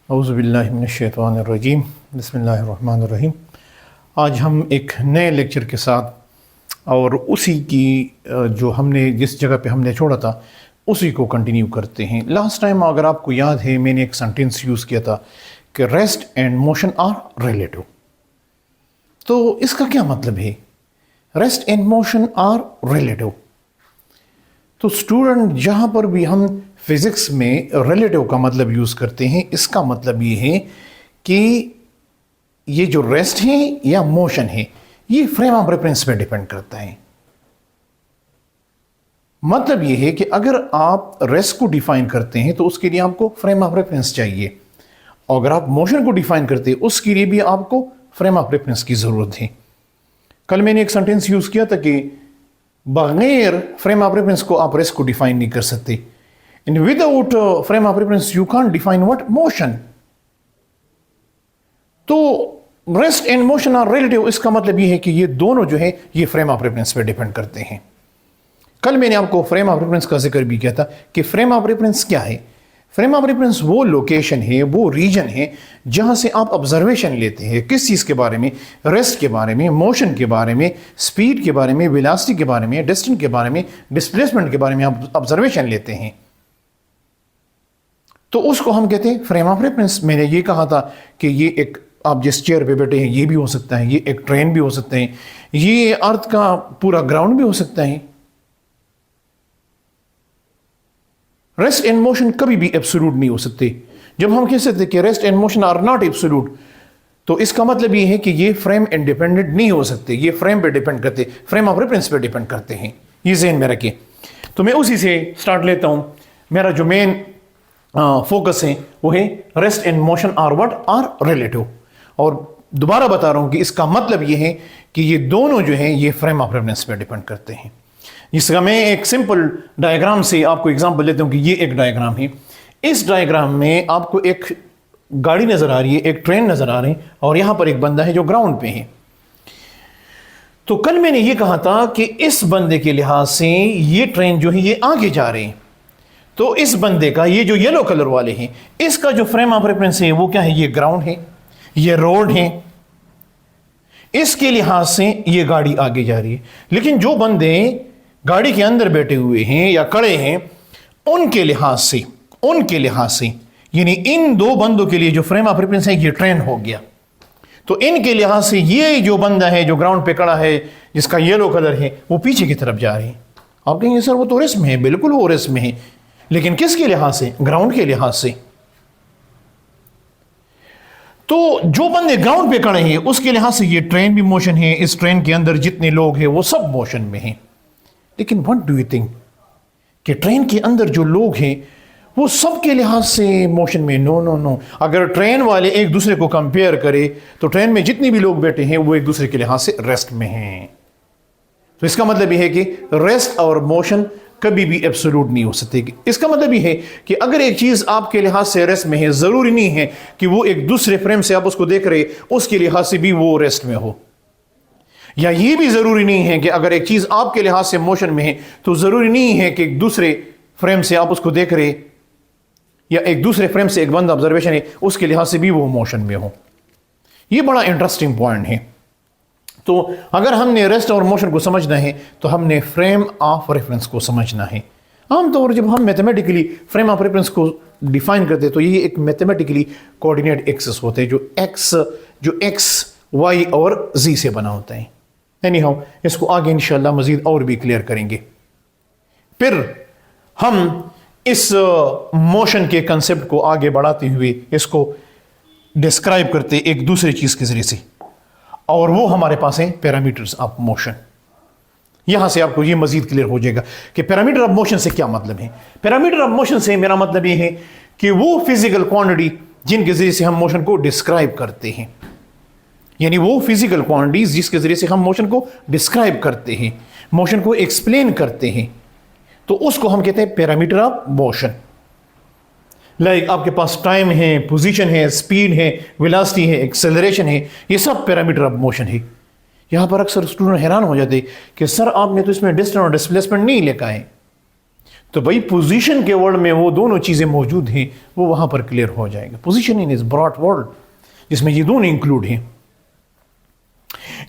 औज़ुबिल्लाहि मिनश्शैतानिर्रजीम बिस्मिल्लाहिर्रहमानिर्रहीम। आज हम एक नए लेक्चर के साथ और उसी की जो हमने जिस जगह पे हमने छोड़ा था उसी को कंटिन्यू करते हैं। लास्ट टाइम अगर आपको याद है मैंने एक सेंटेंस यूज़ किया था कि rest and motion are relative. तो इसका क्या मतलब है? Rest and motion are relative. तो स्टूडेंट जहाँ पर भी हम फिज़िक्स में रिलेटिव का मतलब यूज़ करते हैं, इसका मतलब ये है कि ये जो रेस्ट है या मोशन है ये फ्रेम ऑफ रेफरेंस पे डिपेंड करता है। मतलब ये है कि अगर आप रेस्ट को डिफाइन करते हैं तो उसके लिए आपको फ्रेम ऑफ रेफरेंस चाहिए, और अगर आप मोशन को डिफाइन करते हैं उसके लिए भी आपको फ्रेम ऑफ रेफरेंस की ज़रूरत है। कल मैंने एक सेंटेंस यूज़ किया था कि बगैर फ्रेम ऑफ रेफरेंस को आप रेस्ट को डिफाइन नहीं कर सकते। And without frame of reference you can't define what motion. तो rest and motion are relative, इसका मतलब ये है कि ये दोनों जो है ये फ्रेम ऑफ रेफरेंस पे डिपेंड करते हैं। कल मैंने आपको फ्रेम ऑफ रेफरेंस का जिक्र भी किया था कि फ्रेम ऑफ रेफरेंस क्या है। फ्रेम ऑफ रेफरेंस वो लोकेशन है, वो रीजन है जहां से आप ऑब्जर्वेशन लेते हैं किस चीज़ के बारे में, रेस्ट के बारे में, मोशन के बारे में, स्पीड के बारे में, वेलोसिटी के बारे में, डिस्टेंस के बारे में, डिस्प्लेसमेंट के बारे में आप ऑब्जर्वेशन लेते हैं। तो उसको हम कहते हैं फ्रेम ऑफ रेफरेंस। मैंने ये कहा था कि ये एक आप जिस चेयर पे बैठे हैं ये भी हो सकता है, ये एक ट्रेन भी हो सकते हैं, ये अर्थ का पूरा ग्राउंड भी हो सकता है। रेस्ट एंड मोशन कभी भी एब्सोल्यूट नहीं हो सकते। जब हम कह सकते कि rest and motion are not absolute, तो इसका मतलब ये है कि ये फ्रेम इंडिपेंडेंट नहीं हो सकते, ये फ्रेम पे डिपेंड करते, फ्रेम ऑफ रेफरेंस पे डिपेंड करते हैं। ये ज़हन में रखिए। तो मैं उसी से स्टार्ट लेता हूं। मेरा जो मेन फोकस है वो है rest and motion are what are relative. और दोबारा बता रहा हूं कि इसका मतलब ये है कि ये दोनों जो हैं ये फ्रेम ऑफ रेफरेंस पे डिपेंड करते हैं। इसका मैं एक सिंपल डायग्राम से आपको एग्जांपल देता हूं कि ये एक डायग्राम है। इस डायग्राम में आपको एक गाड़ी नजर आ रही है, एक ट्रेन नजर आ रही है, और यहां पर एक बंदा है जो ग्राउंड पे है। तो कल मैंने ये कहा था कि इस बंदे के लिहाज से ये ट्रेन जो है ये आगे जा रही है। तो इस बंदे का ये जो येलो कलर वाले हैं इसका जो फ्रेम ऑफ रेफरेंस है वो क्या है? ये ग्राउंड है, ये रोड है। इसके लिहाज से ये गाड़ी आगे जा रही है। लेकिन जो बंदे गाड़ी के अंदर बैठे हुए हैं या खड़े हैं उनके लिहाज से यानी इन दो बंदों के लिए जो फ्रेम ऑफ रेफरेंस है ये ट्रेन हो गया। तो इनके लिहाज से ये जो बंदा है जो ग्राउंड पे खड़ा है जिसका येलो कलर है वो पीछे की तरफ जा रही है। आप कहेंगे सर वो तो रेस्ट में है। बिल्कुल वो रेस्ट में है, लेकिन किसके लिहाज से? ग्राउंड के लिहाज से। तो जो बंदे ग्राउंड पे खड़े हैं उसके लिहाज से ये ट्रेन भी मोशन है, इस ट्रेन के अंदर जितने लोग हैं वो सब मोशन में हैं। लेकिन व्हाट डू यू थिंक कि ट्रेन के अंदर जो लोग हैं वो सब के लिहाज से मोशन में? No no no. अगर ट्रेन वाले एक दूसरे को कंपेयर करें तो ट्रेन में जितने भी लोग बैठे हैं वो एक दूसरे के लिहाज से रेस्ट में हैं। तो इसका मतलब यह है कि रेस्ट और मोशन कभी भी एब्सोल्यूट नहीं हो सकते। इसका मतलब यह है कि अगर एक चीज आपके लिहाज से रेस्ट में है, जरूरी नहीं है कि वो एक दूसरे फ्रेम से आप उसको देख रहे उसके लिहाज से भी वो रेस्ट में हो, या ये भी जरूरी नहीं है कि अगर एक चीज आपके लिहाज से मोशन में है तो जरूरी नहीं है कि एक दूसरे फ्रेम से आप उसको देख रहे या एक दूसरे फ्रेम से एक बंद ऑब्जर्वेशन है उसके लिहाज से भी वो मोशन में हो। ये बड़ा इंटरेस्टिंग पॉइंट है। तो अगर हमने रेस्ट और मोशन को समझना है तो हमने फ्रेम ऑफ रेफरेंस को समझना है। आमतौर जब हम मैथमेटिकली फ्रेम ऑफ रेफरेंस को डिफाइन करते हैं तो ये एक मैथमेटिकली कोऑर्डिनेट एक्सिस होते हैं जो एक्स वाई और जी से बना होता है। एनी हाउ इसको आगे इंशाल्लाह मजीद और भी क्लियर करेंगे। फिर हम इस मोशन के कंसेप्ट को आगे बढ़ाते हुए इसको डिस्क्राइब करते एक दूसरी चीज के जरिए से, और वो हमारे पास है पैरामीटर्स ऑफ मोशन। यहां से आपको ये मजीद क्लियर हो जाएगा कि पैरामीटर ऑफ मोशन से क्या मतलब है। पैरामीटर ऑफ मोशन से मेरा मतलब ये है कि वो फिजिकल क्वांटिटी जिनके जरिए से हम मोशन को डिस्क्राइब करते हैं, यानी वो फिजिकल क्वांटिटीज जिसके जरिए से हम मोशन को डिस्क्राइब करते हैं, मोशन को एक्सप्लेन करते हैं, तो उसको हम कहते हैं पैरामीटर ऑफ मोशन। लाइक आपके पास टाइम है, पोजीशन है, स्पीड है, वेलोसिटी है, एक्सेलरेशन है, ये सब पैरामीटर ऑफ मोशन है। यहां पर अक्सर स्टूडेंट हैरान हो जाते कि सर आपने तो इसमें डिस्टेंस और डिस्प्लेसमेंट नहीं लिखा है। तो भाई पोजीशन के वर्ड में वो दोनों चीजें मौजूद हैं, वो वहां पर क्लियर हो जाएगा। Position in is broad word जिसमें ये दोनों इंक्लूड हैं।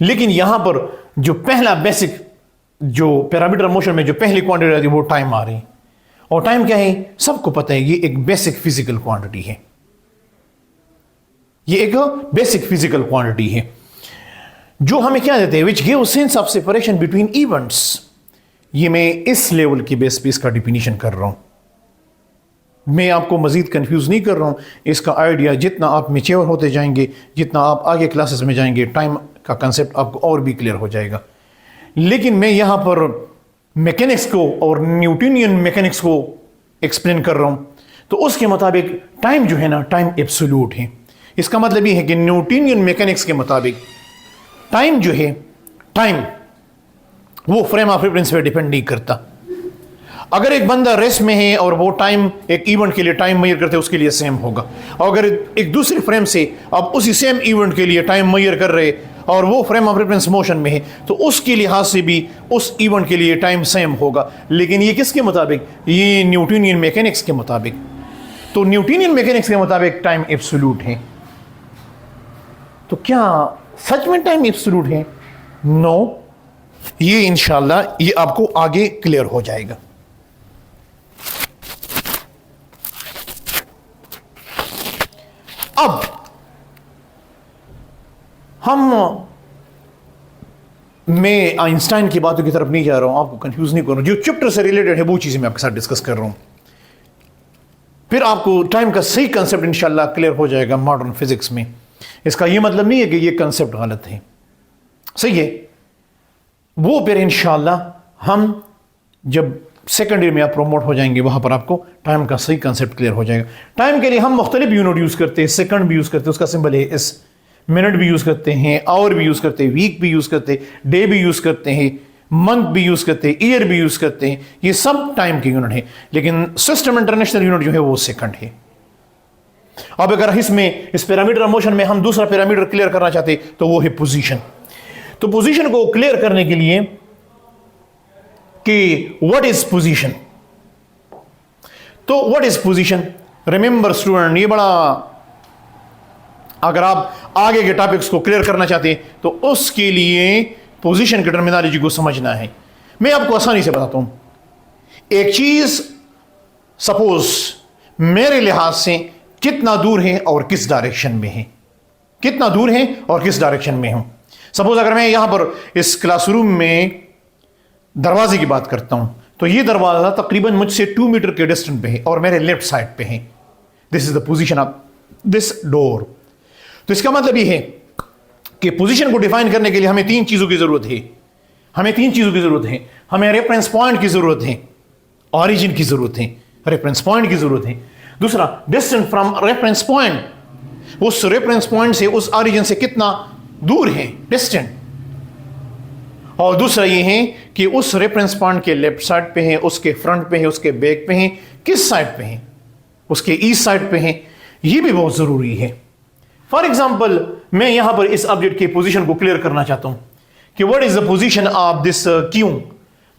लेकिन यहां पर जो पहला बेसिक जो पैरामीटर मोशन में जो पहली क्वांटिटी आती है वो टाइम आ रही है। और टाइम क्या है, सबको पता है, ये एक बेसिक फिजिकल क्वांटिटी है। ये एक बेसिक फिजिकल क्वांटिटी है जो हमें क्या देते हैं, which give sense of separation between events. ये मैं इस लेवल की बेस पे इसका डिफिनीशन कर रहा हूं, मैं आपको मजीद कंफ्यूज नहीं कर रहा हूं। इसका आइडिया जितना आप मैच्योर होते जाएंगे, जितना आप आगे क्लासेस में जाएंगे, टाइम का कंसेप्ट आपको और भी क्लियर हो जाएगा। लेकिन मैं यहां पर मैकेनिक्स को और न्यूटनियन मैकेनिक्स को एक्सप्लेन कर रहा हूं, तो उसके मुताबिक टाइम जो है ना, टाइम एब्सोल्यूट है। इसका मतलब ये है कि न्यूटनियन मैकेनिक्स के मुताबिक टाइम जो है, टाइम वो फ्रेम ऑफ रेफरेंस पे डिपेंड नहीं करता। अगर एक बंदा रेस में है और वो टाइम एक इवेंट के लिए टाइम मेजर करते हैं, उसके लिए सेम होगा। और अगर एक दूसरे फ्रेम से आप उसी सेम इवेंट के लिए टाइम मेजर कर रहे और वो फ्रेम ऑफ रेफरेंस मोशन में है, तो उसके लिहाज से भी उस इवेंट के लिए टाइम सेम होगा। लेकिन ये किसके मुताबिक, ये न्यूटनियन मैकेनिक्स के मुताबिक। तो न्यूटनियन मैकेनिक्स के मुताबिक टाइम एब्सोल्यूट है। तो क्या सच में टाइम एब्सोल्यूट है? नो। ये इंशाल्लाह ये आपको आगे क्लियर हो जाएगा। अब मैं आइंस्टाइन की बातों की तरफ नहीं जा रहा हूं, आपको कंफ्यूज नहीं कर रहा हूं। जो चैप्टर से रिलेटेड है वो चीजें मैं आपके साथ डिस्कस कर रहा हूं। फिर आपको टाइम का सही कंसेप्ट इंशाल्लाह क्लियर हो जाएगा मॉडर्न फिजिक्स में। इसका यह मतलब नहीं है कि ये कंसेप्ट गलत है, सही है। वो फिर इंशाल्लाह हम जब सेकेंड ईयर में आप प्रमोट हो जाएंगे, वहां पर आपको टाइम का सही कंसेप्ट क्लियर हो जाएगा। टाइम के लिए हम मुख्तलिफ यूनिट यूज करते हैं, सेकंड भी यूज करते हैं, उसका सिंबल है एस। मिनट भी यूज करते हैं, आवर भी यूज करते हैं, वीक भी यूज करते हैं, डे भी यूज करते हैं, मंथ भी यूज करते हैं, ईयर भी यूज करते हैं। ये सब टाइम के यूनिट है। लेकिन सिस्टम इंटरनेशनल यूनिट जो है वो सेकंड है। अब अगर इसमें इस पैरामीटर मोशन में हम दूसरा पैरामीटर क्लियर करना चाहते तो वो है पोजीशन। तो पोजीशन को क्लियर करने के लिए कि व्हाट इज पोजीशन, तो what is position, remember student, ये बड़ा, अगर आप आगे के टॉपिक्स को क्लियर करना चाहते हैं तो उसके लिए पोजीशन की टर्मिनोलॉजी को समझना है। मैं आपको आसानी से बताता हूं। एक चीज सपोज मेरे लिहाज से कितना दूर है और किस डायरेक्शन में है, कितना दूर है और किस डायरेक्शन में हूं। सपोज अगर मैं यहां पर इस क्लासरूम में दरवाजे की बात करता हूं, तो ये दरवाजा तकरीबन मुझसे 2 मीटर के डिस्टेंस पे है और मेरे लेफ्ट साइड पे है। This is the position of this door. तो इसका मतलब ये है कि पोजीशन को डिफाइन करने के लिए हमें 3 चीजों की जरूरत है। हमें 3 चीजों की जरूरत है। हमें रेफरेंस पॉइंट की जरूरत है, ऑरिजिन की जरूरत है, रेफरेंस पॉइंट की जरूरत है। दूसरा, डिस्टेंस फ्रॉम रेफरेंस पॉइंट, उस रेफरेंस पॉइंट से उस ऑरिजिन से कितना दूर है, डिस्टेंट। और दूसरा ये है कि उस रेफरेंस पॉइंट के लेफ्ट साइड पे है, उसके फ्रंट पे है, उसके बैक पे है, किस साइड पे है, उसके ईस्ट साइड पे है। ये भी बहुत जरूरी है। फॉर एग्जाम्पल, मैं यहां पर इस ऑब्जेक्ट की पोजीशन को क्लियर करना चाहता हूं कि what is the position of this Q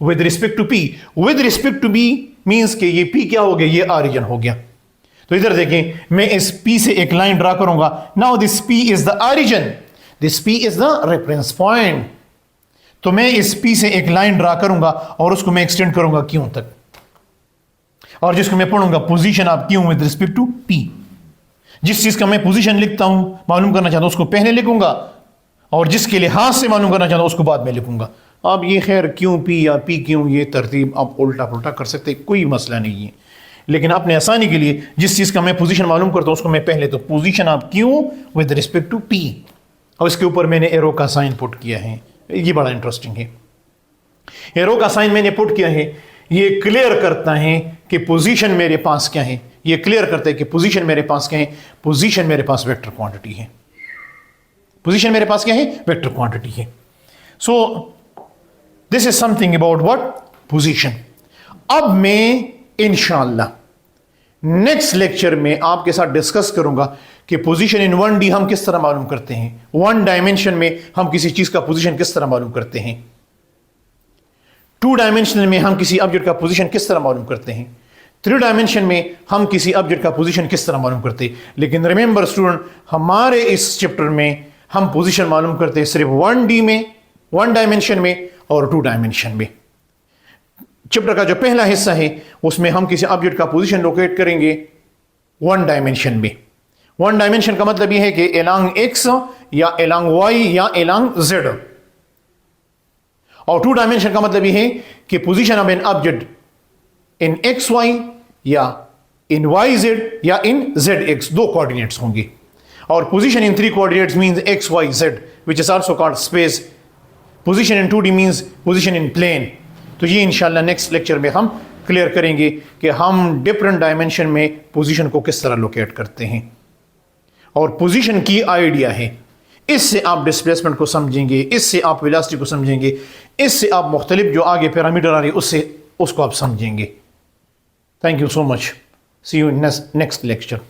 with respect to P. विद रिस्पेक्ट टू पी मींस कि ये पी क्या हो गया, ये ऑरिजिन हो गया। तो इधर देखें, मैं इस पी से एक लाइन ड्रा करूंगा। Now this P is the origin, this P is the reference point. तो मैं इस पी से एक लाइन ड्रा करूंगा और उसको मैं एक्सटेंड करूंगा क्यू तक, और जिसको मैं पढ़ूंगा position of Q with respect to P. जिस चीज का मैं पोजीशन लिखता हूं, मालूम करना चाहता हूं, उसको पहले लिखूंगा, और जिसके लिहाज से मालूम करना चाहता हूं उसको बाद में लिखूंगा। अब ये खैर क्यू पी या पी क्यू, ये तरतीब आप उल्टा पुल्टा कर सकते, कोई मसला नहीं है। लेकिन अपने आसानी के लिए जिस चीज का मैं पोजीशन मालूम करता हूं उसको मैं पहले, तो position of Q with respect to P, और इसके ऊपर मैंने एरो का साइन पुट किया है। ये बड़ा इंटरेस्टिंग है। एरो का साइन मैंने पुट किया है, ये क्लियर करता है कि पोजीशन मेरे पास क्या है। ये क्लियर करता है कि पोजीशन मेरे पास क्या है। पोजीशन मेरे पास वेक्टर क्वांटिटी है। पोजीशन मेरे पास क्या है, वेक्टर क्वांटिटी है। So this is something about what, position. अब मैं इंशाअल्लाह नेक्स्ट लेक्चर में आपके साथ डिस्कस करूंगा कि पोजीशन इन 1D हम किस तरह मालूम करते हैं, 1 डायमेंशन में हम किसी चीज का पोजीशन किस तरह मालूम करते हैं। 2 डायमेंशनल में हम किसी ऑब्जेक्ट का पोजीशन किस तरह मालूम करते हैं, 3 डायमेंशन में हम किसी ऑब्जेक्ट का पोजीशन किस तरह मालूम करते हैं। लेकिन रिमेंबर स्टूडेंट, हमारे इस चैप्टर में हम पोजीशन मालूम करते हैं सिर्फ 1D में, 1 डायमेंशन में और 2 डायमेंशन में। चैप्टर का जो पहला हिस्सा है उसमें हम किसी ऑब्जेक्ट का पोजीशन लोकेट करेंगे 1 डायमेंशन में। 1 डायमेंशन का मतलब यह है कि एलॉन्ग एक्स या एलॉन्ग वाई या एलॉन्ग जेड, और 2 डायमेंशन का मतलब यह है कि position of an object in X Y या इन वाई जेड या इन जेड एक्स, 2 कोऑर्डिनेट्स होंगे। और position in 3 coordinates means X Y Z, which is also called space. Position in 2D means position in plane. तो ये इंशाल्लाह next lecture में हम clear करेंगे कि हम डिफरेंट डायमेंशन में पोजीशन को किस तरह लोकेट करते हैं। और पोजीशन की आइडिया है, इससे आप डिस्प्लेसमेंट को समझेंगे, इससे आप वेलोसिटी को समझेंगे, इससे आप मुख्तलिफ जो आगे पैरामीटर आ रही है उसको आप समझेंगे। Thank you so much, see you in next lecture.